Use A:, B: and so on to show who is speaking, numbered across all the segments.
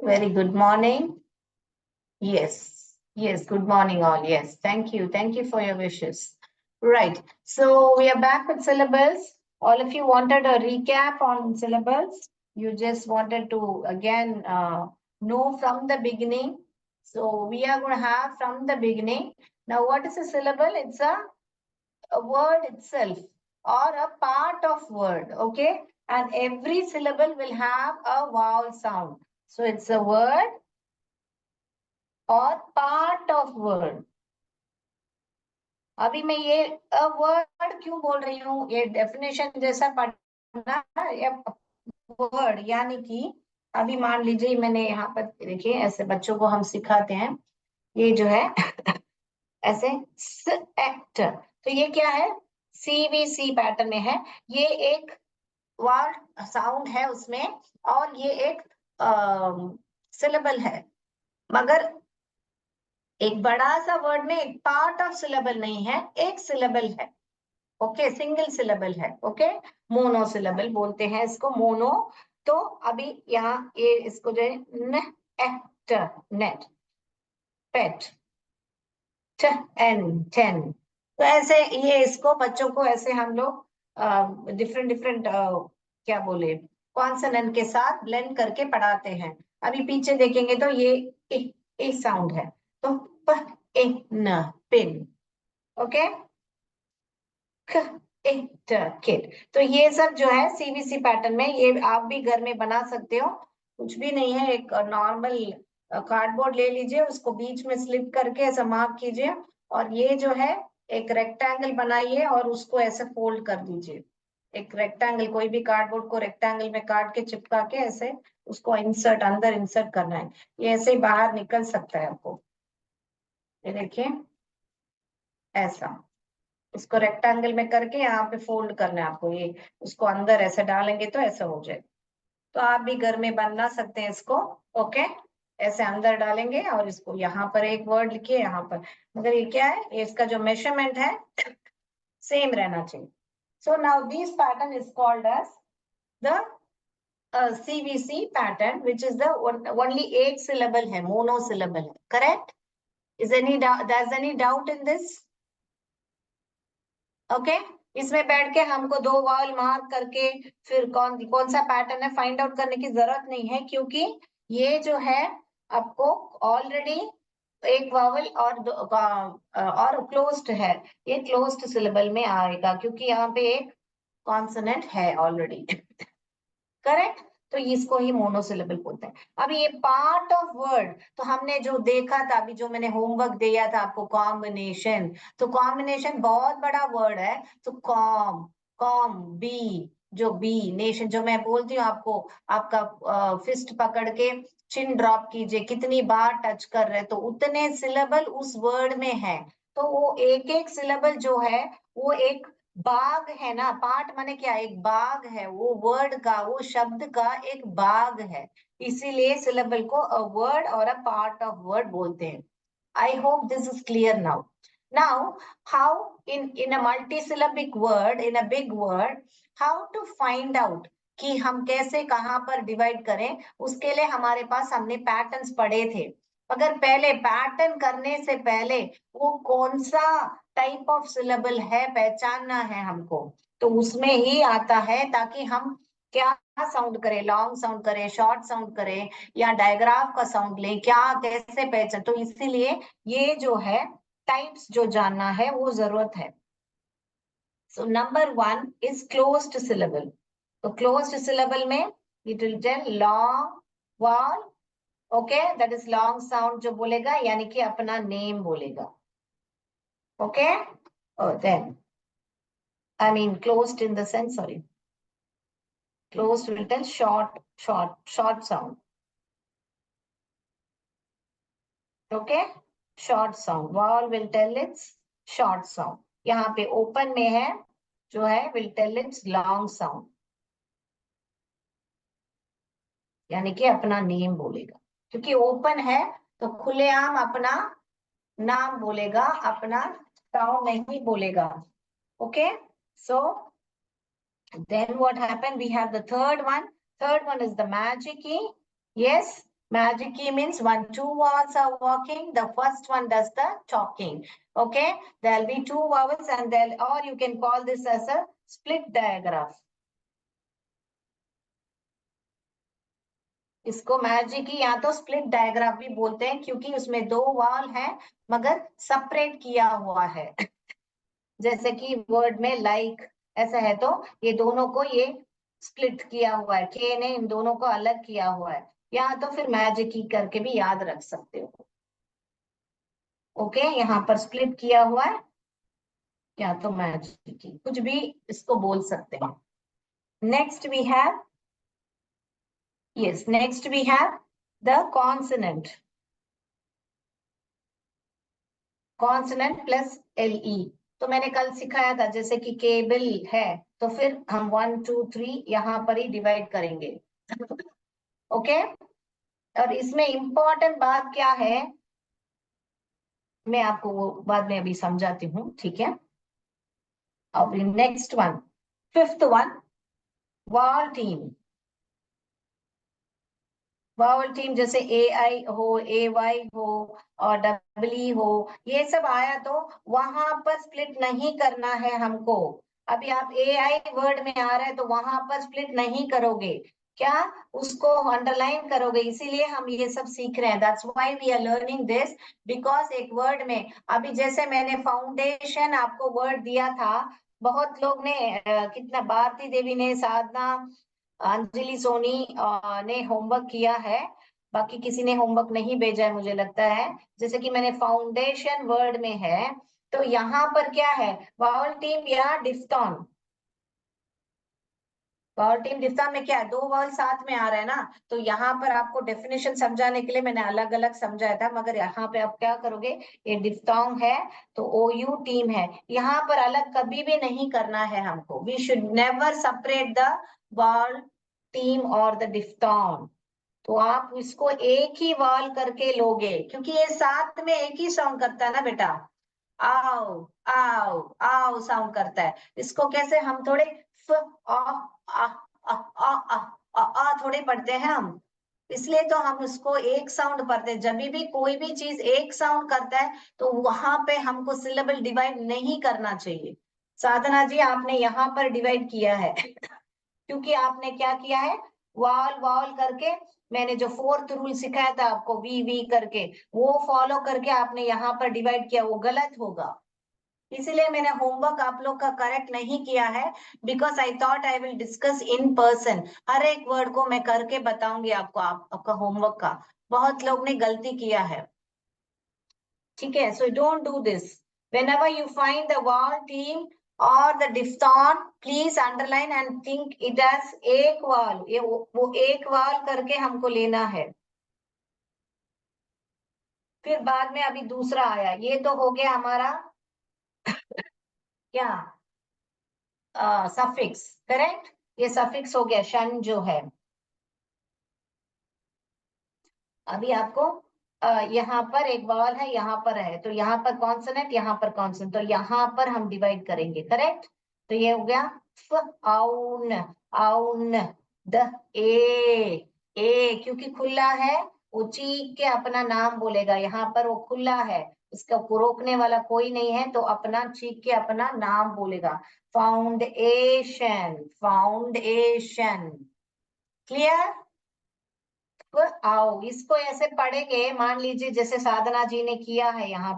A: Very good morning. Yes, good morning all. Yes, thank you. Thank you for your wishes. Right, so we are back with syllabus. All of you wanted a recap on syllabus. You just wanted to again know from the beginning. So we are going to have from the beginning. Now, what is a syllable? It's a word itself or a part of word, okay? And every syllable will have a vowel sound. So it's a word और part of word. अभी मैं ये a word क्यों बोल रही हूँ, ये definition जैसा पढ़ना. वर्ड यानी कि अभी मान लीजिए मैंने यहाँ पर देखिए ऐसे बच्चों को हम सिखाते हैं, ये जो है ऐसे एक्ट, तो ये क्या है, CVC पैटर्न में है. ये एक वर्ड साउंड है उसमें और ये एक सिलेबल है, मगर एक बड़ा सा वर्ड में एक पार्ट ऑफ सिलेबल नहीं है, एक सिलेबल है. ओके, सिंगल सिलेबल है. ओके, मोनो सिलेबल बोलते हैं इसको, मोनो. तो अभी यहाँ ये इसको जो है नेट, पेट, टेन, तो ऐसे ये इसको बच्चों को ऐसे हम लोग डिफरेंट डिफरेंट क्या बोले कॉन्सोनेंट के साथ ब्लेंड करके पढ़ाते हैं. अभी पीछे देखेंगे तो ये ए साउंड है, तो प ए न पिन. Okay, kid. तो ये सब जो है CVC पैटर्न में, ये आप भी घर में बना सकते हो. कुछ भी नहीं है, एक नॉर्मल कार्डबोर्ड ले लीजिए, उसको बीच में स्लिप करके ऐसा मार्क कीजिए और ये जो है एक रेक्टेंगल बनाइए और उसको ऐसे फोल्ड कर दीजिए. एक रेक्टेंगल, कोई भी कार्डबोर्ड को रेक्टेंगल में काट के चिपका के ऐसे उसको अंदर इंसर्ट करना है. ये ऐसे ही बाहर निकल सकता है आपको. ये देखिए ऐसा, इसको रेक्टेंगल में करके यहाँ पे फोल्ड करना है आपको. ये उसको अंदर ऐसे डालेंगे तो ऐसा हो जाए. तो आप भी घर में बना सकते हैं इसको. ओके, ऐसे अंदर डालेंगे और इसको यहाँ पर एक वर्ड लिखिए यहाँ पर, मगर ये क्या है, ये इसका जो मेजरमेंट है सेम रहना चाहिए. So now this pattern is called as the CVC pattern, which is the only एक सिलेबल है, मोनो सिलेबल है. Correct? Is any doubt in this? Okay, इसमें बैठ के हमको दो वावल मार्क करके फिर कौन सा पैटर्न है फाइंड आउट करने की जरूरत नहीं है, क्योंकि ये जो है आपको ऑलरेडी एक वावल और क्लोज्ड है, ये क्लोज्ड सिलेबल में आएगा क्योंकि यहाँ पे एक कॉन्सोनेंट है ऑलरेडी. करेक्ट? तो इसको ही मोनोसिलेबल बोलते हैं. अभी ये पार्ट ऑफ वर्ड, तो हमने जो देखा था अभी, जो मैंने होमवर्क दिया था आपको, कॉम्बिनेशन. तो कॉम्बिनेशन बहुत बड़ा वर्ड है. तो कॉम बी, जो बी नेशन, जो मैं बोलती हूँ आपको, आपका फिस्ट पकड़ के चिन ड्रॉप कीजिए, कितनी बार टच कर रहे, तो उतने सिलेबल उस वर्ड में है. तो वो एक एक सिलेबल जो है वो एक बाग है ना. पार्ट माने क्या, एक बाग है, वो वर्ड का, वो शब्द का एक बाग है. इसीलिए सिलेबल को अ वर्ड और अ पार्ट ऑफ वर्ड बोलते हैं. I hope this is clear now. Now how in a multisyllabic word, in a big word, how to find out कि हम कैसे कहाँ पर डिवाइड करें, उसके लिए हमारे पास हमने पैटर्न्स पढ़े थे. अगर पहले पैटर्न करने से पहले वो कौन सा टाइप ऑफ सिलेबल है पहचानना है हमको, तो उसमें ही आता है, ताकि हम क्या साउंड करें, लॉन्ग साउंड करें, शॉर्ट साउंड करें, या डायग्राफ का साउंड लें, क्या कैसे पहचान. तो इसीलिए ये जो है टाइप्स जो जानना है वो जरूरत है. So number 1 is closed syllable. तो क्लोज्ड सिलेबल में it will tell long vowel. Okay, that is long sound जो बोलेगा, यानी कि अपना नेम बोलेगा. Okay, then I mean closed in the sense, sorry, closed will tell short sound. Okay, short sound. Vowel will tell its short sound. यहाँ पे open में है जो है will tell its long sound, यानी कि अपना नेम बोलेगा. क्योंकि ओपन है तो खुलेआम अपना नाम बोलेगा, अपना साउंड नहीं बोलेगा. Okay, so then what happened, we have the third one. Third one is the magic key. Yes, Magic key means when two vowels are walking, the first one does the talking. Okay, there'll be two vowels and or you can call this as a split diagraph. इसको magic की या तो split digraph भी बोलते हैं क्योंकि उसमें दो वॉल है मगर सेपरेट किया हुआ है जैसे कि वर्ड में लाइक ऐसा है तो ये दोनों को ये स्प्लिट किया हुआ है, के ने इन दोनों को अलग किया हुआ है, या तो फिर मैजिक की करके भी याद रख सकते हो। ओके, यहाँ पर स्प्लिट किया हुआ है या तो मैजिक की, कुछ भी इसको बोल सकते हैं। Next we have, yes, next we have the consonant. Consonant plus LE. तो मैंने कल सिखाया था जैसे कि केबल है तो फिर हम 1 2 3 यहाँ पर ही डिवाइड करेंगे। ओके, और इसमें इंपॉर्टेंट बात क्या है मैं आपको वो बाद में अभी समझाती हूँ, ठीक है। अब next one, fifth one, wall team. Vowel team जैसे ए आई हो, ए वाई हो और डबल ई हो, ये सब आया तो वहां पर स्प्लिट नहीं करना है हमको। अभी आप ए आई वर्ड में आ रहा है तो वहां पर स्प्लिट नहीं करोगे, क्या उसको अंडरलाइन करोगे, इसीलिए हम ये सब सीख रहे हैं। That's why we are learning this, because एक वर्ड में अभी जैसे मैंने फाउंडेशन आपको वर्ड दिया था, बहुत लोग ने कितना, भारती देवी ने, साधना, अंजलि सोनी ने होमवर्क किया है, बाकी किसी ने होमवर्क नहीं भेजा है मुझे लगता है। जैसे कि मैंने फाउंडेशन वर्ड में है तो यहाँ पर क्या है, वावल टीम या डिफ्थॉन। वावल टीम डिफ्थॉन में क्या है, दो वावल साथ में आ रहा है ना, तो यहाँ पर आपको डेफिनेशन समझाने के लिए मैंने अलग अलग समझाया था, मगर यहाँ पे आप क्या करोगे, ये डिफ्थॉन्ग है तो ओ यू टीम है, यहाँ पर अलग कभी भी नहीं करना है हमको। We should never separate the vowel team और द डिफ्थॉन्ग। तो आप इसको एक ही वाल करके लोगे क्योंकि ये साथ में एक ही साउंड करता है ना बेटा, आओ आओ आओ साउंड करता है। इसको कैसे हम थोड़े फ आ आ आ आ आ आ थोड़े पढ़ते हैं हम, इसलिए तो हम उसको एक साउंड पढ़ते हैं। जब भी कोई भी चीज एक साउंड करता है तो वहां पे हमको सिलेबल डिवाइड नहीं करना चाहिए। साधना जी आपने यहाँ पर डिवाइड किया है क्योंकि आपने क्या किया है, वाल वाल करके, मैंने जो फोर्थ रूल सिखाया था आपको वी वी करके, वो फॉलो करके आपने यहाँ पर डिवाइड किया, वो गलत होगा। इसीलिए मैंने होमवर्क आप लोग का करेक्ट नहीं किया है, because I thought I will discuss in person, हर एक वर्ड को मैं करके बताऊंगी आपको, आपका होमवर्क का। बहुत लोग ने गलती किया है, ठीक है। So don't do this, whenever you find the vowel team or the diphthong, please underline and think it as एक वाल, ये वो एक वाल करके हमको लेना है। फिर बाद में अभी दूसरा आया, ये तो हो गया हमारा क्या, सफिक्स, करेक्ट, ये सफिक्स हो गया, शन जो है। अभी आपको यहाँ पर एक वावल है, यहाँ पर है, तो यहाँ पर कॉन्सोनेंट, यहाँ पर कॉन्सोनेंट, तो यहाँ पर हम डिवाइड करेंगे, करेक्ट। तो ये हो गया फ आउन, आउन, द ए क्योंकि खुला है, वो चीख के अपना नाम बोलेगा, यहाँ पर वो खुला है, इसका रोकने वाला कोई नहीं है तो अपना चीख के अपना नाम बोलेगा। Foundation, foundation, clear. आओ इसको ऐसे पढ़ेंगे, मान लीजिए जैसे साधना जी ने किया है, यहाँ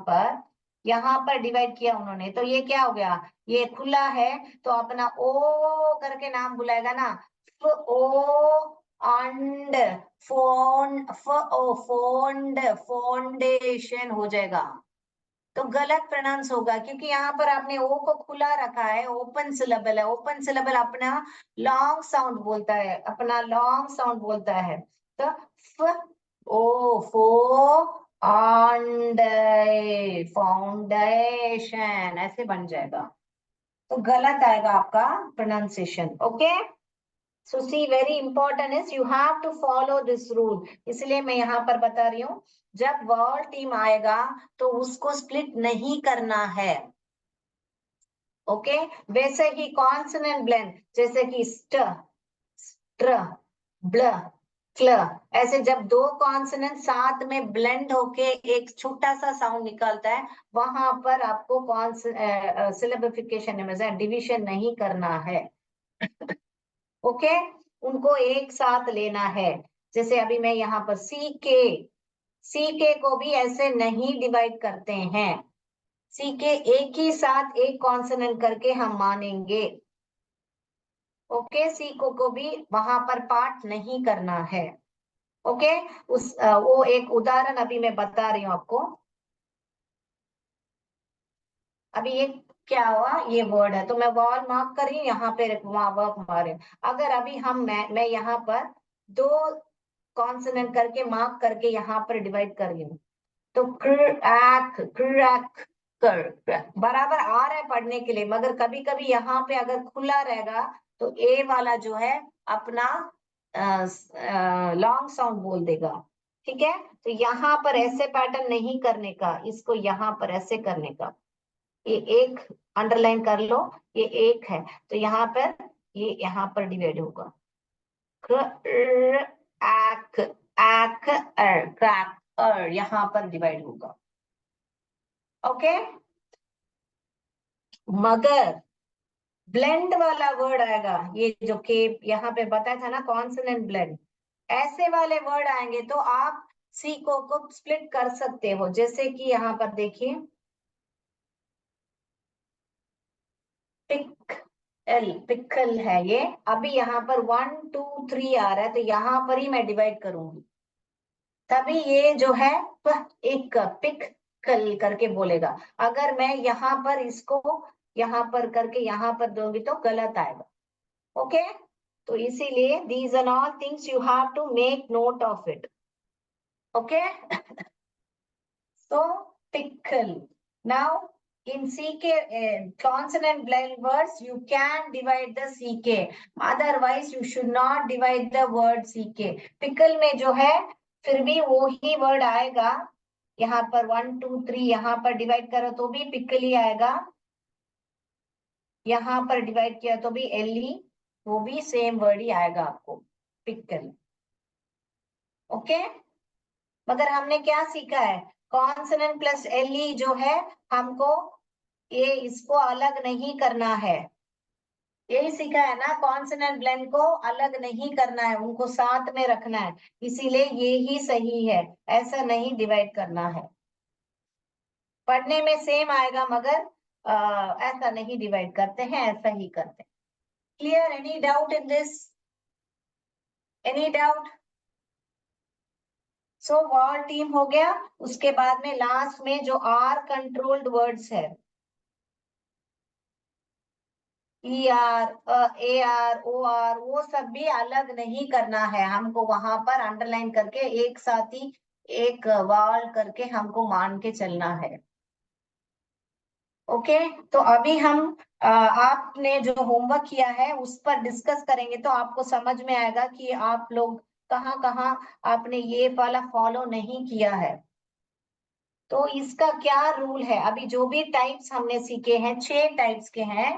A: पर डिवाइड किया उन्होंने, तो ये क्या हो गया, ये खुला है तो अपना ओ करके नाम बुलाएगा ना, ओ अंड फोन, फोन्ड, फाउंडेशन हो जाएगा। तो गलत प्रोनाउंस होगा क्योंकि यहाँ पर आपने ओ को खुला रखा है, ओपन सिलेबल है, ओपन सिलेबल अपना लॉन्ग साउंड बोलता है, अपना लॉन्ग साउंड बोलता है। तो फ ओ फो फाउंडेशन ऐसे बन जाएगा, तो गलत आएगा आपका pronunciation. Okay, so see very important is you have to follow this rule, इसलिए मैं यहाँ पर बता रही हूँ, जब वॉल टीम आएगा तो उसको स्प्लिट नहीं करना है। ओके, वैसे ही कॉन्सोनेंट ब्लेंड जैसे कि स्ट, स्ट्र, ब्ल, क्ल। ऐसे जब दो कॉन्सोनेंट साथ में ब्लेंड होके एक छोटा सा साउंड निकलता है, वहां पर आपको कौन सिलेबिफिकेशन में डिविजन नहीं करना है। ओके, उनको एक साथ लेना है। जैसे अभी मैं यहाँ पर सी के को भी ऐसे नहीं डिवाइड करते हैं। सी के एक ही साथ एक कॉन्सोनेंट करके हम मानेंगे। ओके, सी को भी वहां पर पार्ट नहीं करना है। ओके, वो एक उदाहरण अभी मैं बता रही हूँ आपको। अभी ये क्या हुआ, ये वर्ड है तो मैं वॉल मार्क कर रही हूँ, यहाँ पे वर्क मारे। अगर अभी मैं यहाँ पर दो कॉन्सोनेंट करके मार्क करके यहाँ पर डिवाइड कर रही हूँ, तो क्रैक क्रैक कर बराबर आ रहा है पढ़ने के लिए, मगर कभी कभी यहाँ पे अगर खुला रहेगा तो ए वाला जो है अपना लॉन्ग साउंड बोल देगा। ठीक है, तो यहाँ पर ऐसे पैटर्न नहीं करने का, इसको यहाँ पर ऐसे करने का। ये एक अंडरलाइन कर लो, ये एक है तो यहाँ पर ये यहाँ पर डिवाइड होगा। क्रैक यहाँ पर डिवाइड होगा। ओके, मगर ब्लेंड वाला वर्ड आएगा, ये जो के यहाँ पे बताया था ना कॉन्सोनेंट ब्लेंड, ऐसे वाले वर्ड आएंगे तो आप सी को स्प्लिट कर सकते हो। जैसे कि यहाँ पर देखिए पिक एल पिकल है ये, अभी यहाँ पर 1 2 3 आ रहा है तो यहाँ पर ही मैं डिवाइड करूंगी, तभी ये जो है एक पिक कल करके बोलेगा। अगर मैं यहाँ पर इसको यहाँ पर करके यहाँ पर दूंगी तो गलत आएगा। ओके, तो इसीलिए these are all things you have to make note of it. Okay, so pickle. Now in ck consonant blend words you can divide the ck, otherwise you should not divide the word ck. pickle में जो है फिर भी वो ही word आएगा, यहाँ पर 1 2 3 यहाँ पर डिवाइड करो तो भी पिकल ही आएगा, यहाँ पर डिवाइड किया तो भी एली, वो भी सेम वर्ड ही आएगा आपको, पिकल। ओके, मगर हमने क्या सीखा है, कॉन्सोनेंट प्लस एली जो है हमको ये इसको अलग नहीं करना है, यही सीखा है ना, कॉन्सोनेंट ब्लेंड को अलग नहीं करना है, उनको साथ में रखना है, इसीलिए ये ही सही है, ऐसा नहीं डिवाइड करना है। पढ़ने में सेम आएगा मगर ऐसा नहीं डिवाइड करते हैं, ऐसा ही करते हैं। Clear, any doubt in this, any doubt? So wall team हो गया, उसके बाद में लास्ट में जो आर कंट्रोल्ड वर्ड्स है, E R A R O R, वो सब भी अलग नहीं करना है हमको, वहां पर अंडरलाइन करके एक साथ ही एक वाल करके हमको मान के चलना है। ओके, तो अभी हम आपने जो होमवर्क किया है उस पर डिस्कस करेंगे तो आपको समझ में आएगा कि आप लोग कहाँ कहाँ आपने ये वाला फॉलो नहीं किया है। तो इसका क्या रूल है, अभी जो भी टाइप्स हमने सीखे हैं 6 टाइप्स के हैं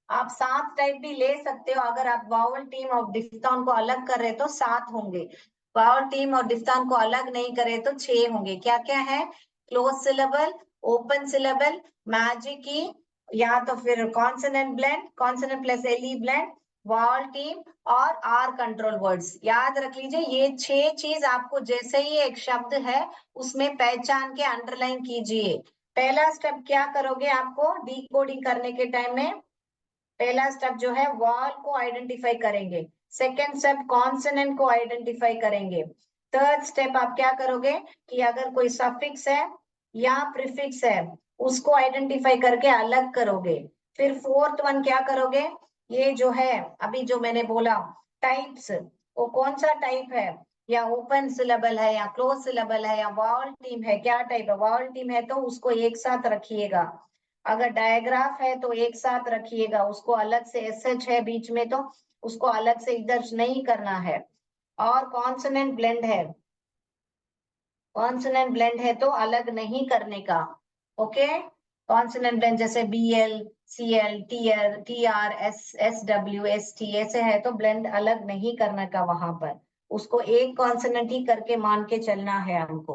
A: आप 7 टाइप भी ले सकते हो, अगर आप वावल टीम और डिस्टाउन को अलग कर रहे तो 7 होंगे, वावल टीम और डिस्टाउन को अलग नहीं करे तो 6 होंगे। क्या क्या है, close syllable, open syllable, magic की, या तो फिर consonant blend, consonant plus L blend, vowel team और आर कंट्रोल वर्ड्स। याद रख लीजिए ये 6 चीज आपको, जैसे ही एक शब्द है उसमें पहचान के अंडरलाइन कीजिए। पहला स्टेप क्या करोगे, आपको डिकोडिंग करने के टाइम में पहला स्टेप जो है वॉल को आइडेंटिफाई करेंगे, सेकेंड स्टेप कॉन्सोनेंट को आइडेंटिफाई करेंगे, थर्ड स्टेप आप क्या करोगे कि अगर कोई सफिक्स है या प्रीफिक्स है उसको आइडेंटिफाई करके अलग करोगे, फिर फोर्थ वन क्या करोगे, ये जो है अभी जो मैंने बोला टाइप्स, वो कौन सा टाइप है, या ओपन सिलेबल है या क्लोज सिलेबल है या वॉल टीम है, क्या टाइप है, वॉल टीम है तो उसको एक साथ रखिएगा, अगर डायग्राफ है तो एक साथ रखिएगा, उसको अलग से, एसएच है बीच में तो उसको अलग से इधर नहीं करना है। और कॉन्सोनेंट ब्लेंड है, कॉन्सोनेंट ब्लेंड है तो अलग नहीं करने का। ओके, कॉन्सोनेंट ब्लेंड जैसे BL CL TR TR S SW ST ऐसे है तो ब्लेंड अलग नहीं करने का वहां पर। उसको एक कॉन्सोनेंट ही करके मान के चलना है हमको।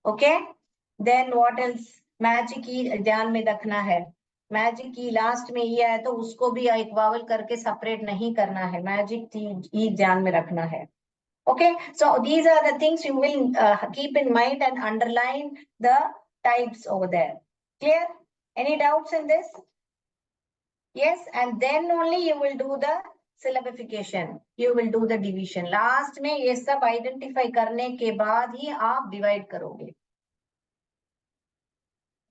A: Okay, then what else, magic की ध्यान में रखना है, मैजिक की लास्ट में ये है तो उसको भी एक वावल करके सेपरेट नहीं करना है, मैजिक ई ध्यान में रखना है। Okay, so these are the things you will keep in mind and underline the types over there. Clear? Any doubts in this? Yes, and then only you will do the syllabification. You will do the division. Last में ये सब identify करने के बाद ही आप divide करोगे,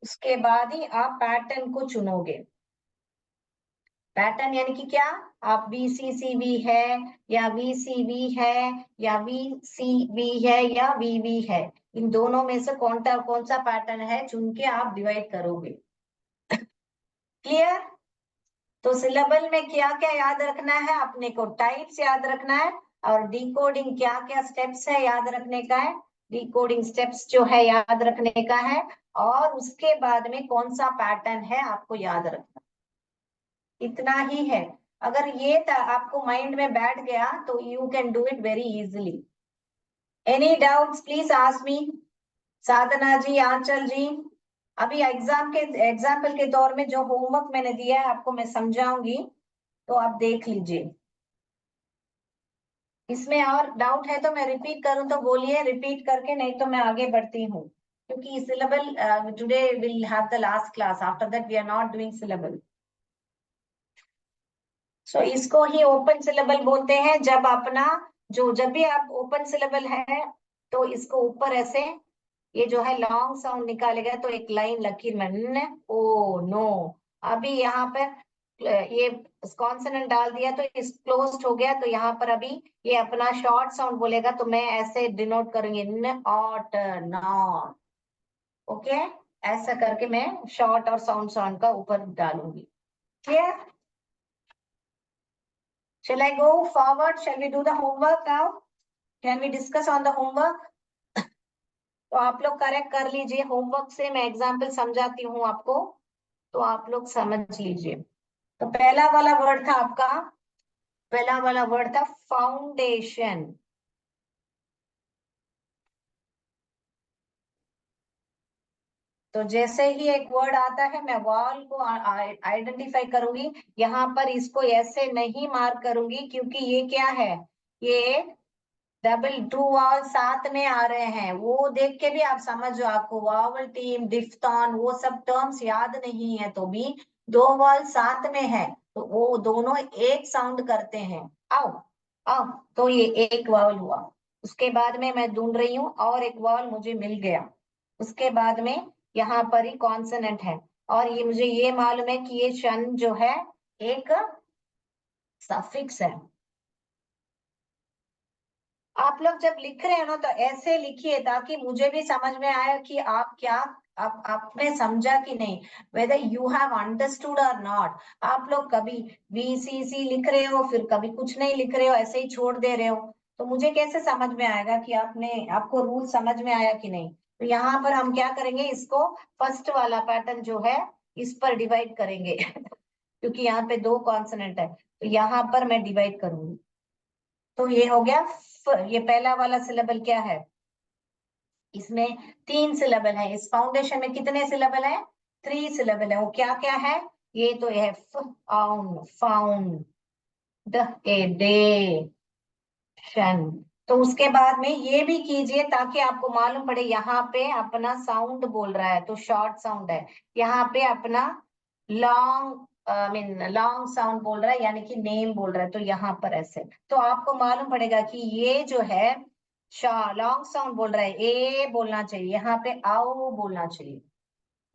A: उसके बाद ही आप पैटर्न को चुनोगे। पैटर्न यानी कि क्या, आप VCCV है या VCV है या VCV है या VV है, इन दोनों में से कौन सा पैटर्न है चुन के आप डिवाइड करोगे। क्लियर? तो सिलेबल में क्या क्या याद रखना है, अपने को टाइप्स याद रखना है, और डिकोडिंग क्या क्या स्टेप्स है याद रखने का है, डिकोडिंग स्टेप्स जो है याद रखने का है, और उसके बाद में कौन सा पैटर्न है आपको याद रखना, इतना ही है। अगर ये आपको माइंड में बैठ गया तो you can do it very easily. Any doubts please ask me. Sadhana ji, Aanchal ji, अभी एग्जाम्पल के तौर में जो होमवर्क मैंने दिया है आपको मैं समझाऊंगी, तो आप देख लीजिए। इसमें और डाउट है तो मैं रिपीट करूं तो बोलिए, रिपीट करके, नहीं तो मैं आगे बढ़ती हूँ, क्योंकि syllable today will have the last class, after that we are not doing syllable. So इसको ही ओपन सिलेबल बोलते हैं। जब भी आप ओपन सिलेबल है तो इसको ऊपर ऐसे, ये जो है लॉन्ग साउंड निकालेगा तो एक लाइन लकीर में न, ओ नो। अभी यहाँ पर ये कॉन्सोनेंट डाल दिया तो इस क्लोज्ड हो गया, तो यहाँ पर अभी ये अपना शॉर्ट साउंड बोलेगा तो मैं ऐसे डिनोट करूंगी न, ऑट, नॉट। ओके, ऐसा करके मैं शॉर्ट और साउंड का ऊपर डालूंगी। Clear? Shall I go forward? Shall we do the homework now? Can we discuss on the homework? तो आप लोग करेक्ट कर लीजिए, होमवर्क से मैं एग्जाम्पल समझाती हूँ आपको, तो आप लोग समझ लीजिए। तो पहला वाला वर्ड था फाउंडेशन। तो जैसे ही एक वर्ड आता है मैं वॉल को आइडेंटिफाई करूंगी, यहाँ पर इसको ऐसे नहीं मार्क करूंगी क्योंकि ये क्या है, ये डबल टू वावल साथ में आ रहे हैं, वो देख के भी आप समझ जाओ, आपको वावल टीम डिफ्थॉन वो सब टर्म्स याद नहीं है तो भी दो वावल साथ में है तो वो दोनों एक साउंड करते हैं। आओ आओ, तो ये एक वावल हुआ। उसके बाद में मैं ढूंढ रही हूँ और एक वावल मुझे मिल गया, उसके बाद में यहाँ पर ही कॉन्सोनेंट है, और ये मुझे ये मालूम है कि ये शन जो है एक सफिक्स है। आप लोग जब लिख रहे हो ना तो ऐसे लिखिए ताकि मुझे भी समझ में आए कि आप क्या, आपने समझा कि नहीं, वेदर यू हैव अंडरस्टूड और नॉट। आप लोग कभी VCC लिख रहे हो, फिर कभी कुछ नहीं लिख रहे हो, ऐसे ही छोड़ दे रहे हो, तो मुझे कैसे समझ में आएगा कि आपको रूल समझ में आया कि नहीं। तो यहाँ पर हम क्या करेंगे, इसको फर्स्ट वाला पैटर्न जो है इस पर डिवाइड करेंगे क्योंकि यहाँ पे दो कॉन्सोनेंट है, तो यहाँ पर मैं डिवाइड करूंगी। तो ये हो गया, ये पहला वाला सिलेबल क्या है, इसमें 3 सिलेबल है। इस फाउंडेशन में कितने सिलेबल है, 3 सिलेबल है। वो क्या क्या है, ये तो है फाउंड, फाउंड एडेशन। तो उसके बाद में ये भी कीजिए ताकि आपको मालूम पड़े, यहाँ पे अपना साउंड बोल रहा है तो शॉर्ट साउंड है, यहाँ पे अपना लॉन्ग लॉन्ग साउंड बोल रहा है यानी कि नेम बोल रहा है, तो यहाँ पर ऐसे तो आपको मालूम पड़ेगा कि ये जो है लॉन्ग साउंड बोल रहा है, ए बोलना चाहिए, यहाँ पे आओ बोलना चाहिए।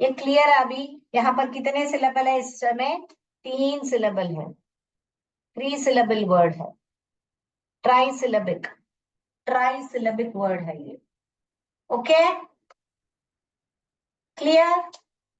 A: ये क्लियर है? अभी यहाँ पर कितने सिलेबल है इस समय, 3 सिलेबल है, 3 सिलेबल वर्ड है, ट्राई सिलेबिक वर्ड है ये। Okay, clear?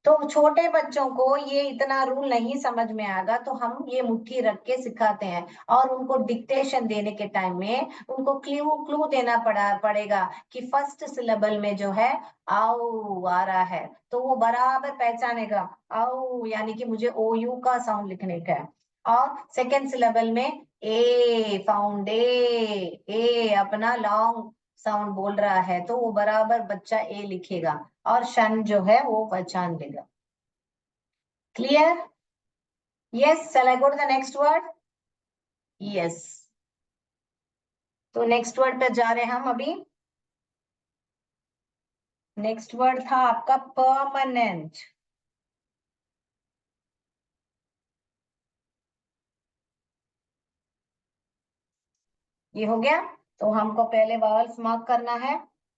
A: तो छोटे बच्चों को ये इतना रूल नहीं समझ में आएगा तो हम ये मुट्ठी रख के सिखाते हैं, और उनको डिक्टेशन देने के टाइम में उनको क्लू क्लू देना पड़ेगा कि फर्स्ट सिलेबल में जो है आओ आ रहा है तो वो बराबर पहचानेगा, आओ यानी कि मुझे OU का साउंड लिखने का है, और सेकेंड सिलेबल में ए फाउंड ए अपना लॉन्ग साउंड बोल रहा है तो वो बराबर बच्चा ए लिखेगा और शन जो है वो पहचान लेगा। Clear? Yes, shall I go to the next word? Yes, तो नेक्स्ट वर्ड पे जा रहे हैं हम अभी। नेक्स्ट वर्ड था आपका परमानेंट। ये हो गया। तो हमको पहले वॉवल्स मार्क करना है।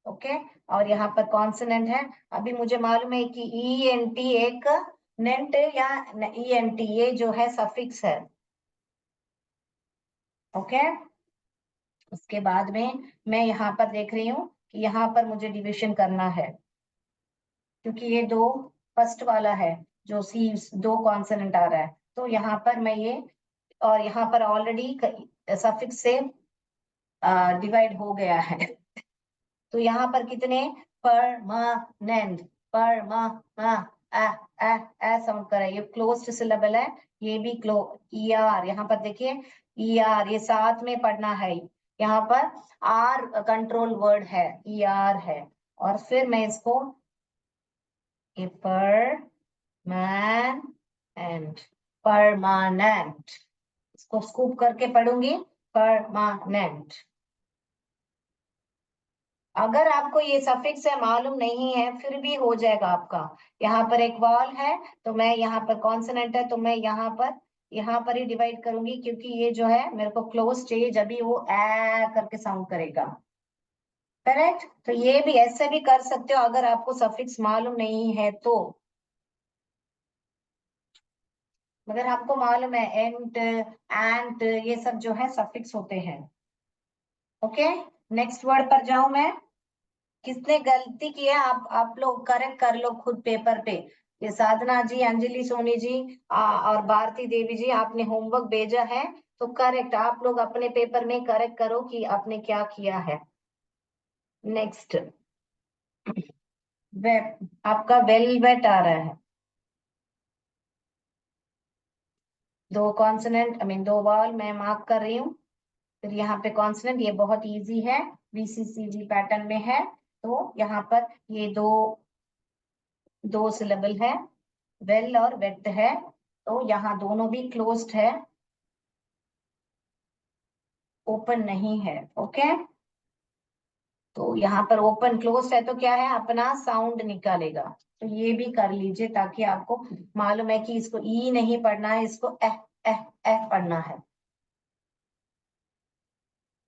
A: ओके, और यहाँ पर कॉन्सोनेंट है। अभी मुझे मालूम है कि ई एन टी एक नेंट या ई एन टी ये जो है सफिक्स है। ओके, उसके बाद में मैं यहाँ पर देख रही हूँ कि यहाँ पर मुझे डिविजन करना है क्योंकि ये दो फर्स्ट वाला है जो सी दो कॉन्सोनेंट आ रहा है तो यहाँ पर मैं ये और यहाँ पर ऑलरेडी सफिक्स से डिवाइड हो गया है। तो यहाँ पर कितने परमानेंट साउंड कर रहा है। ये क्लोज्ड सिलेबल है, ये भी क्लो ई आर। यहाँ पर देखिए ई आर ये साथ में पढ़ना है। यहाँ पर आर कंट्रोल वर्ड है, ई आर है। और फिर मैं इसको पर मैन एंड परमानेंट इसको स्कूप करके पढ़ूंगी परमानेंट। अगर आपको ये सफिक्स है मालूम नहीं है फिर भी हो जाएगा आपका। यहाँ पर एक वॉल है तो मैं यहाँ पर कॉन्सोनेंट है तो मैं यहाँ पर ही डिवाइड करूंगी क्योंकि ये जो है मेरे को क्लोज चाहिए जब भी वो ए करके साउंड करेगा। करेक्ट? तो ये भी ऐसे भी कर सकते हो अगर आपको सफिक्स मालूम नहीं है तो। मगर हमको मालूम है एंट एंट ये सब जो है सफिक्स होते हैं। ओके, नेक्स्ट वर्ड पर जाऊं मैं। किसने गलती की है आप लोग करेक्ट कर लो खुद पेपर पे। ये साधना जी, अंजलि सोनी जी और भारती देवी जी आपने होमवर्क भेजा है तो करेक्ट आप लोग अपने पेपर में करेक्ट करो कि आपने क्या किया है। नेक्स्ट, वेब आपका वेलवेट आ रहा है। दो कॉन्सोनेंट आई मीन दो वॉल मैं मार्क कर रही हूँ। फिर यहाँ पे कॉन्सोनेंट ये बहुत इजी है, VCCG पैटर्न में है। तो यहाँ पर ये दो दो सिलेबल है, वेल और वेट है तो यहाँ दोनों भी क्लोज्ड है, ओपन नहीं है। ओके, तो यहाँ पर ओपन क्लोज है तो क्या है अपना साउंड निकालेगा। तो ये भी कर लीजिए ताकि आपको मालूम है कि इसको ई नहीं पढ़ना है, इसको एह एह एह पढ़ना है।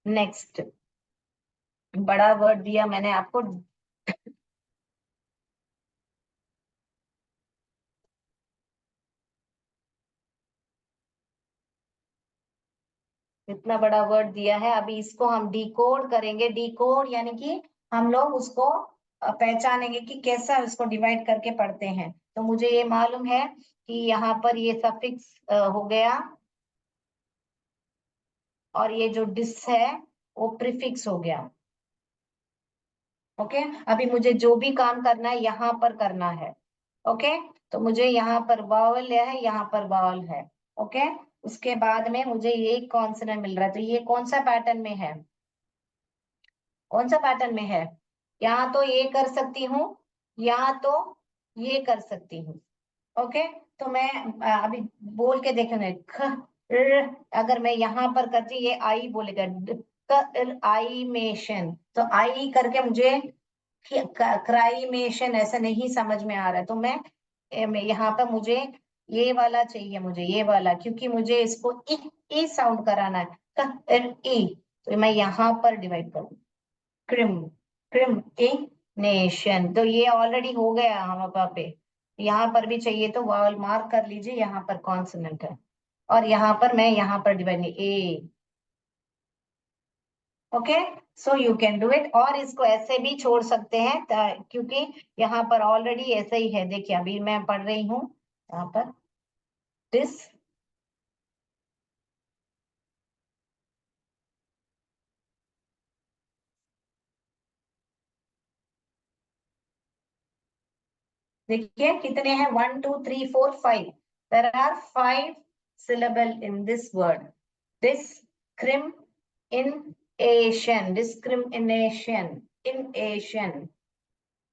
A: नेक्स्ट, बड़ा वर्ड दिया मैंने आपको। इतना बड़ा वर्ड दिया है, अभी इसको हम डिकोड करेंगे। डिकोड यानी कि हम लोग उसको पहचानेंगे कि कैसा उसको डिवाइड करके पढ़ते हैं। तो मुझे ये मालूम है कि यहाँ पर ये सफिक्स हो गया और ये जो डिस है वो प्रीफिक्स हो गया। ओके, अभी मुझे जो भी काम करना है यहाँ पर करना है। ओके, तो मुझे यहाँ पर वावल है, यहाँ पर वावल है। ओके, उसके बाद में मुझे ये कॉन्सोनेंट मिल रहा है तो ये कौन सा पैटर्न में है, कौन सा पैटर्न में है? या तो ये कर सकती हूँ या तो ये कर सकती हूँ। ओके, तो मैं अभी बोल के देखने अगर मैं यहाँ पर करती ये आई बोलेगा आईमेशन तो आई करके मुझे क्राइमेशन ऐसा नहीं समझ में आ रहा है तो मैं यहाँ पर मुझे ये वाला चाहिए, मुझे ये वाला क्योंकि मुझे इसको ई साउंड कराना है ई। तो मैं यहाँ पर डिवाइड करूँ क्रिम क्रिम ए नेशन तो ये ऑलरेडी हो गया हम पे। यहाँ पर भी चाहिए तो वावल मार्क कर लीजिए, यहाँ पर कॉन्सोनेंट है और यहाँ पर मैं यहाँ पर divide A. Okay, so you can do it और इसको ऐसे भी छोड़ सकते हैं क्योंकि यहाँ पर ऑलरेडी ऐसे ही है। देखिए अभी मैं पढ़ रही हूँ यहाँ पर दिस। देखिए कितने हैं 1 2 3 4 5। There are 5 syllable in this word this discrimination, इनेशन।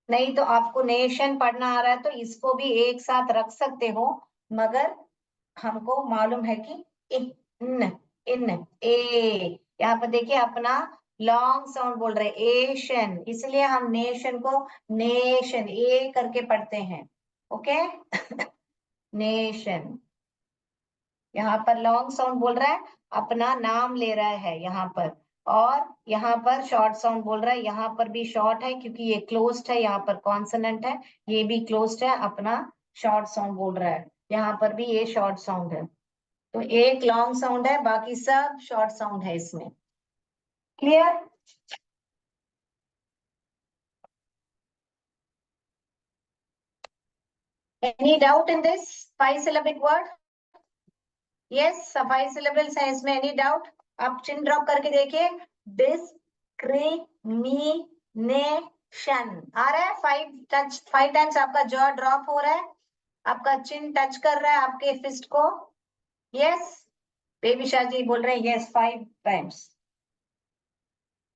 A: नहीं तो आपको नेशन पढ़ना आ रहा है तो इसको भी एक साथ रख सकते हो, मगर हमको मालूम है कि इन, इन, ए, यहाँ पर देखिए अपना लॉन्ग साउंड बोल रहे एशियन, इसलिए हम नेशन को नेशन ए करके पढ़ते हैं। ओके नेशन, यहाँ पर लॉन्ग साउंड बोल रहा है, अपना नाम ले रहा है यहाँ पर, और यहाँ पर शॉर्ट साउंड बोल रहा है, यहाँ पर भी शॉर्ट है क्योंकि ये क्लोज्ड है, यहाँ पर कॉन्सोनेंट है, ये भी क्लोज्ड है, अपना शॉर्ट साउंड बोल रहा है, यहाँ पर भी ये शॉर्ट साउंड है। तो एक लॉन्ग साउंड है, बाकी सब शॉर्ट साउंड है इसमें। Clear? Any doubt in this 5 syllabic word? Yes, 5 syllables है इसमें, एनी डाउट? आप चिन ड्रॉप करके देखिए, डिस्क्रिमिनेशन आ रहा है, 5 टाइम्स आपका जॉ ड्रॉप हो रहा है, आपका चिन टच कर रहा है आपके फिस्ट को। यस, बेबी शाह जी बोल रहे हैं यस 5 टाइम्स।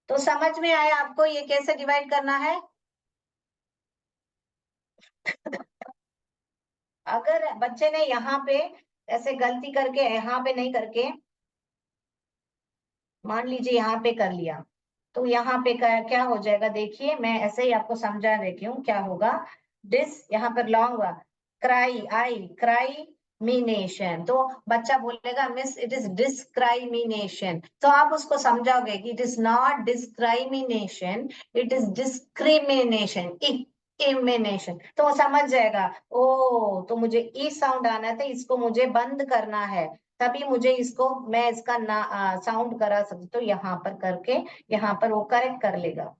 A: तो समझ में आया आपको ये कैसे डिवाइड करना है? अगर बच्चे ने यहाँ पे ऐसे गलती करके यहाँ पे नहीं करके, मान लीजिए यहाँ पे कर लिया, तो यहाँ पे क्या हो जाएगा, देखिए मैं ऐसे ही आपको समझा देती हूँ क्या होगा। डिस, यहाँ पर लॉन्ग हुआ, क्राई, आई क्राई मीनेशन, तो बच्चा बोलेगा मिस इट इज डिस्क्राइमिनेशन, तो आप उसको समझाओगे कि it is not discrimination, it is discrimination, इमिनेशन, तो वो समझ जाएगा। ओ, तो मुझे ई साउंड आना था, इसको मुझे बंद करना है, तभी मुझे इसको मैं इसका साउंड करा सकती, तो यहाँ पर करके यहाँ पर वो करेक्ट कर लेगा।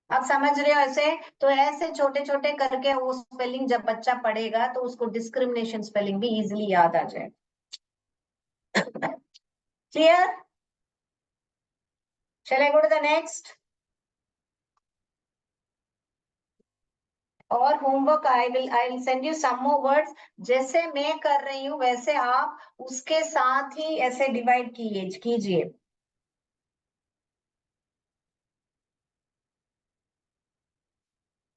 A: आप समझ रहे हो ऐसे? तो ऐसे छोटे छोटे करके वो स्पेलिंग जब बच्चा पढ़ेगा तो उसको डिस्क्रिमिनेशन स्पेलिंग भी इजीली याद आ जाए। Clear? Shall I go to the next? और homework I will send you some more words, जैसे मैं कर रही हूँ वैसे आप उसके साथ ही ऐसे डिवाइड कीजिए।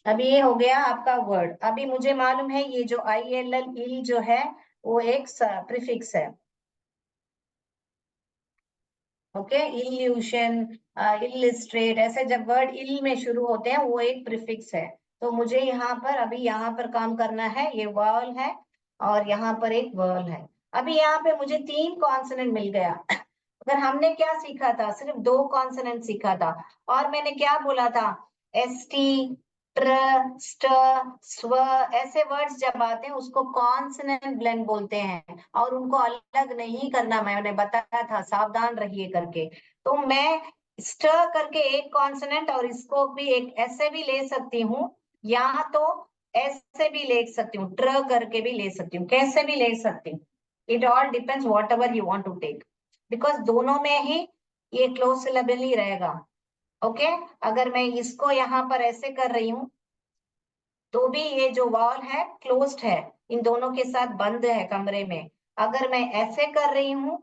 A: अभी ये हो गया आपका वर्ड। अभी मुझे मालूम है ये जो ILL इल जो है वो एक प्रीफिक्स है। ओके, इल्यूशन, इलिस्ट्रेट, ऐसे जब वर्ड इल में शुरू होते हैं वो एक प्रीफिक्स है। तो मुझे यहाँ पर अभी यहाँ पर काम करना है, ये वावल है और यहाँ पर एक वर्ल है। अभी यहाँ पे मुझे 3 कॉन्सोनेंट मिल गया। अगर हमने क्या सीखा था, सिर्फ 2 कॉन्सोनेंट सीखा था, और मैंने क्या बोला था, ST, ट्र, स्ट, स्व, ऐसे वर्ड्स जब आते हैं उसको कॉन्सोनेंट ब्लेंड बोलते हैं, और उनको अलग नहीं करना, मैंने बताया था, सावधान रहिए करके। तो मैं स्ट करके एक कॉन्सोनेंट और इसको भी एक ऐसे भी ले सकती हूँ, या तो ऐसे भी ले सकती हूँ, ट्र करके भी ले सकती हूँ, कैसे भी ले सकती हूँ। It all depends whatever you want to take, because दोनों में ही ये क्लोज सिलेबल ही रहेगा। ओके, अगर मैं इसको यहाँ पर ऐसे कर रही हूँ तो भी ये जो वॉल है क्लोज्ड है, इन दोनों के साथ बंद है कमरे में। अगर मैं ऐसे कर रही हूँ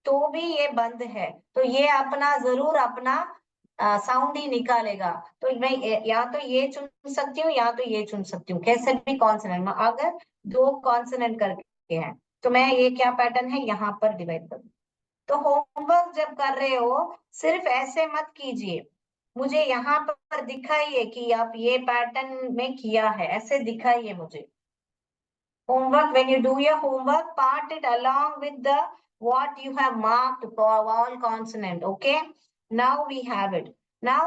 A: तो भी ये बंद है, तो ये अपना जरूर अपना साउंड ही निकालेगा। तो मैं या तो ये चुन सकती हूँ या तो ये चुन सकती हूँ, कैसे भी कॉन्सोनेंट में, अगर 2 कॉन्सोनेंट करके हैं तो मैं ये क्या पैटर्न है यहाँ पर डिवाइड करूँ। तो होमवर्क जब कर रहे हो सिर्फ ऐसे मत कीजिए, मुझे यहाँ पर दिखाइए कि आप ये पैटर्न में किया है, ऐसे दिखाइए मुझे। Homework, when you do your homework, part it along with the what you have marked for all consonant. Okay, now we have it. Now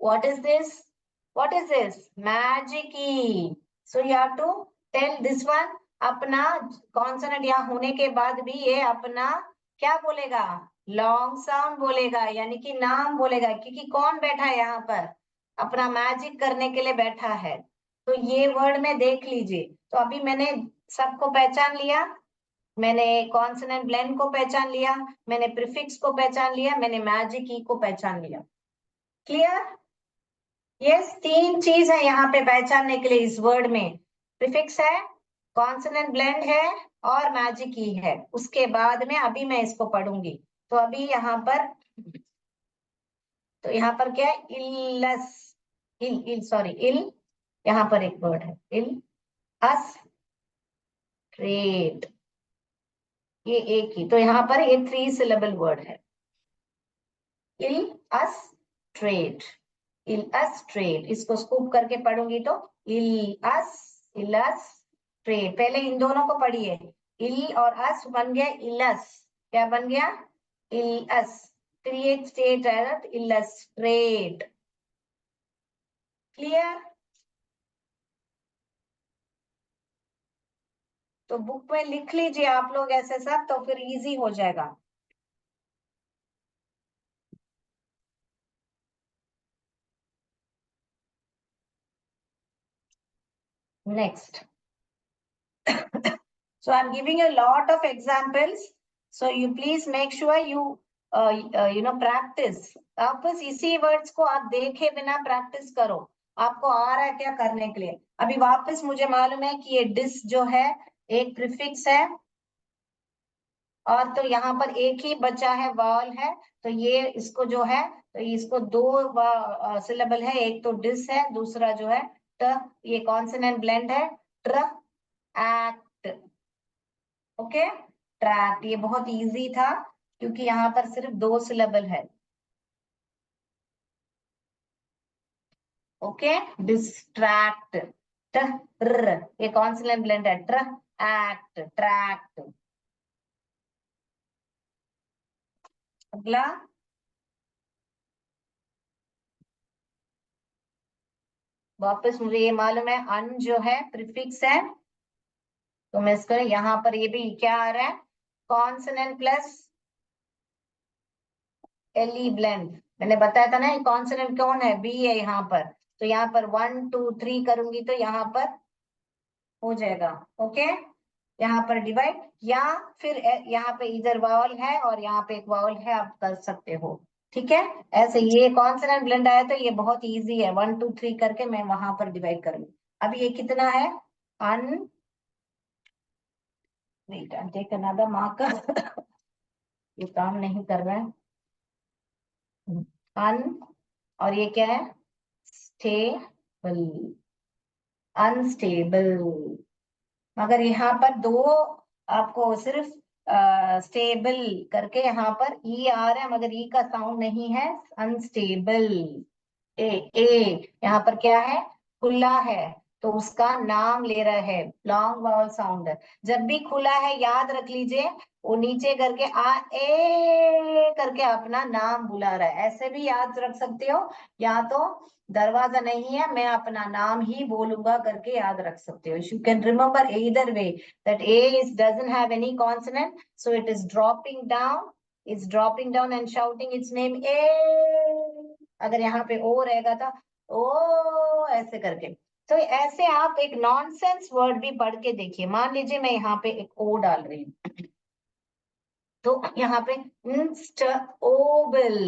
A: what is this? What is this? Magic E. So you have to tell this one. अपना consonant यहाँ होने के बाद भी ये अपना क्या बोलेगा, लॉन्ग साउंड बोलेगा, यानी कि नाम बोलेगा, क्योंकि कौन बैठा है यहाँ पर, अपना मैजिक करने के लिए बैठा है। तो ये वर्ड में देख लीजिए, तो अभी मैंने सबको पहचान लिया, मैंने कॉन्सोनेंट ब्लेंड को पहचान लिया, मैंने प्रीफिक्स को पहचान लिया, मैंने मैजिक ई को पहचान लिया। क्लियर? यस, 3 चीज है यहाँ पे पहचानने के लिए इस वर्ड में, प्रीफिक्स है, कॉन्सोनेंट ब्लेंड है और मैजिक ई है। उसके बाद में अभी मैं इसको पढ़ूंगी। तो अभी यहाँ पर, तो यहाँ पर क्या है, इलस, इल इल सॉरी इल, यहाँ पर एक वर्ड है इल अस ट्रेड, ये एक ही, तो यहाँ पर ये 3 सिलेबल वर्ड है, इल अस ट्रेड, इल अस ट्रेड। इसको स्कूप करके पढ़ूंगी तो इल अस ट्रेड। पहले इन दोनों को पढ़िए, इल और अस बन गया इलस, क्या बन गया, इल अस, फिर ये स्टेट है इलस ट्रेड। क्लियर? तो बुक में लिख लीजिए आप लोग ऐसे सब, तो फिर इजी हो जाएगा। Next, so I'm giving you a lot of examples, so you please make sure you practice। आप बस इसी वर्ड्स को आप देखे बिना प्रैक्टिस करो, आपको आ रहा है क्या करने के लिए। अभी वापस मुझे मालूम है कि ये डिस जो है एक प्रीफिक्स है, और तो यहाँ पर एक ही बचा है, वावल है, तो ये इसको जो है, तो इसको 2 सिलेबल है, एक तो डिस है, दूसरा जो है ट, ये कॉन्सोनेंट ब्लेंड है, ट्र एक्ट। ओके, ट्रैक्ट, ये बहुत इजी था क्योंकि यहाँ पर सिर्फ 2 सिलेबल है। ओके, डिस्ट्रैक्ट, ट्र, ये कॉन्सोनेंट ब्लेंड है, ट्र एक्ट, ट्रैक्ट। अगला, वापस मुझे ये मालूम है अन जो है प्रीफिक्स है, तो मैं इसको यहाँ पर ये भी क्या आ रहा है, कॉन्सोनेंट प्लस एलई ब्लेंड। मैंने बताया था ना, ये कॉन्सोनेंट कौन है, बी है यहाँ पर, तो यहाँ पर 1 2 3 करूंगी तो यहाँ पर हो जाएगा। ओके, यहाँ पर डिवाइड, या फिर यहाँ पे इधर वावल है और यहाँ पे एक वावल है, आप कर सकते हो। ठीक है, ऐसे ये कॉन्सोनेंट ब्लेंड आया तो ये बहुत इजी है, 1 2 3 करके मैं वहां पर डिवाइड करूंगी। अब ये कितना है, अन, wait I take another marker, ये काम नहीं कर रहा है, अन, और ये क्या है, स्टेबल, अनस्टेबल। मगर यहाँ पर 2 आपको सिर्फ स्टेबल करके यहाँ पर ई आ रहा है, मगर ई का साउंड नहीं है, अनस्टेबल। ए ए यहाँ पर क्या है, खुला है, तो उसका नाम ले रहा है, लॉन्ग वावल साउंड है। जब भी खुला है याद रख लीजिए, वो नीचे करके आ ए करके अपना नाम बुला रहा है, ऐसे भी याद रख सकते हो, या तो दरवाजा नहीं है मैं अपना नाम ही बोलूंगा करके याद रख सकते हो। You can remember either way that a is doesn't have any consonant, so it is dropping down, is dropping down and shouting its name a। अगर यहाँ पे ओ रहेगा था ओ ऐसे करके, तो ऐसे आप एक नॉनसेंस वर्ड भी पढ़ के देखिए। मान लीजिए मैं यहाँ पे एक ओ डाल रही हूँ, तो यहाँ पे इंस्टोबल,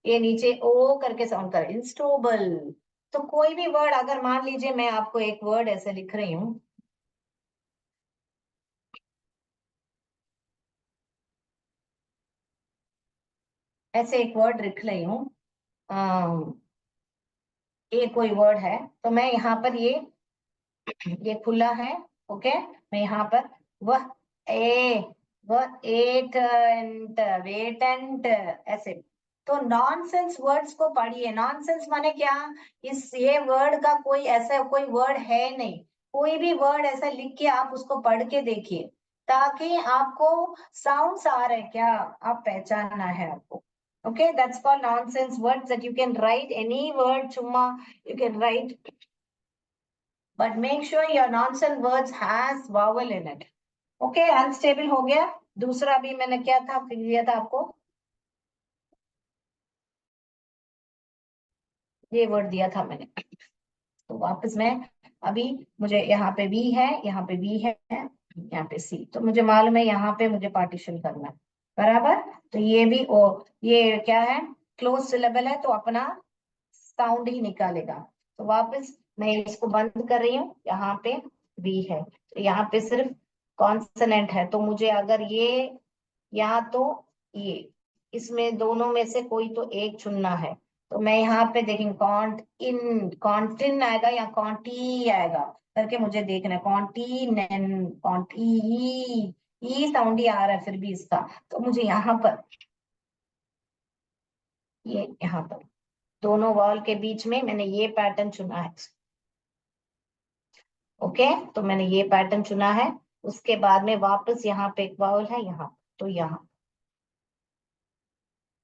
A: ये नीचे ओ करके साउंड कर, इंस्टोबल। तो कोई भी वर्ड, अगर मान लीजिए मैं आपको एक वर्ड ऐसे लिख रही हूँ, ऐसे एक वर्ड लिख रही हूँ, ये कोई वर्ड है, तो मैं यहाँ पर ये खुला है। ओके, मैं यहाँ पर वह ए, वह एटेंट, वेटेंट, ऐसे। तो नॉनसेंस वर्ड्स को पढ़िए। नॉनसेंस माने क्या, इस ये वर्ड का कोई ऐसा कोई वर्ड है नहीं, कोई भी वर्ड ऐसा लिख के आप उसको पढ़ के देखिए, ताकि आपको साउंड्स आ रहे हैं क्या, आप पहचानना है आपको। Okay, that's called nonsense words, that you can write any word, chumma, you can write, but make sure your nonsense words has vowel in it। Okay, unstable हो गया। दूसरा भी मैंने क्या था, फिर दिया था आपको, ये वर्ड दिया था मैंने, तो वापस मैं, अभी मुझे यहाँ पे बी है, यहाँ पे बी है, यहाँ पे सी, तो मुझे मालूम है यहाँ पे मुझे पार्टीशन करना है, बराबर। तो ये भी ओ, ये क्या है, क्लोज सिलेबल है, तो अपना साउंड ही निकालेगा। तो वापस मैं इसको बंद कर रही हूँ, यहाँ पे बी है, तो यहाँ पे सिर्फ कॉन्सोनेंट है, तो मुझे अगर ये या तो ये, इसमें दोनों में से कोई तो एक चुनना है। तो मैं यहाँ पे देखेंगे कॉन्टिन आएगा या कॉन्टी आएगा करके मुझे देखना है। कॉन्टिनेन, कॉन्टी, ई साउंड ही आ रहा है फिर भी इसका। तो मुझे यहाँ पर, ये यहाँ पर दोनों वॉल के बीच में मैंने ये पैटर्न चुना है। ओके, तो मैंने ये पैटर्न चुना है। उसके बाद में वापस यहाँ पे एक वाउल है यहाँ, तो यहाँ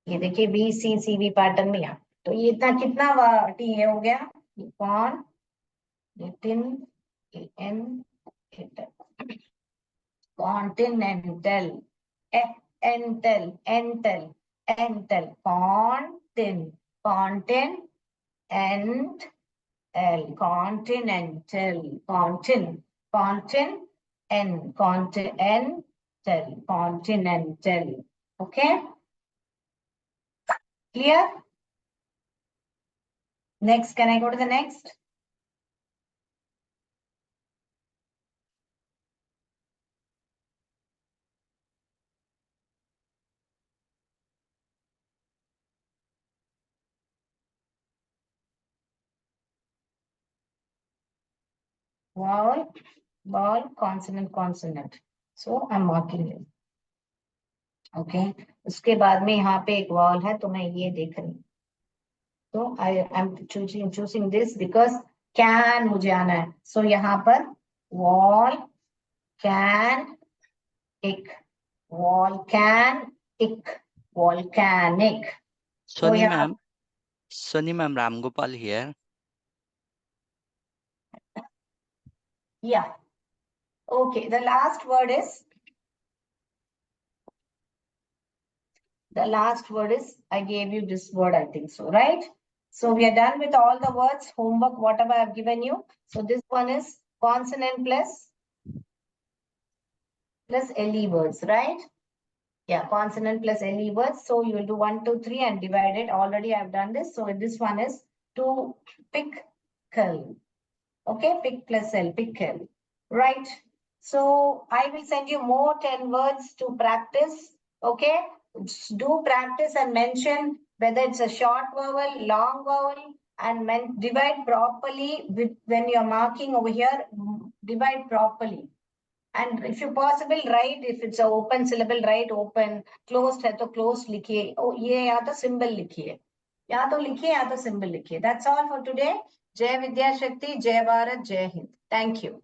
A: ये देखिए B C C B pattern में यहाँ। तो ये इतना कितना टी है हो गया, con tin en continental ental ental ental contin contin end al continental contin contin en continental continental. Okay, clear? Next, can I go to the next? Vowel, vowel, consonant, consonant. So I'm marking it. Okay. उसके बाद में यहाँ पे एक vowel है, तो मैं ये देख रही हूँ। तो I am choosing this because can मुझे आना है। So यहाँ पर wall, can, ick, wall, can, ick, volcanic.
B: Sunny ma'am, Ram Gopal here.
A: Yeah. Okay. The last word is. The last word is, I gave you this word, I think so, right? So we are done with all the words, homework, whatever I've given you. So this one is consonant plus LE words, right? Yeah, consonant plus LE words. So you will do 1, 2, 3 and divide it. Already I've done this. So this one is to pickle. Okay, pick plus L, pickle. Right. So I will send you more 10 words to practice. Okay. Do practice and mention whether it's a short vowel, long vowel, and divide properly with when you're marking over here, divide properly. And if you possible, write, if it's an open syllable, write open, closed है तो closed लिखिए, ये या तो symbol लिखिए, या तो लिखिए या तो symbol लिखिए. That's all for today. जय विद्या शक्ति, जय भारत, जय हिंद. Thank you.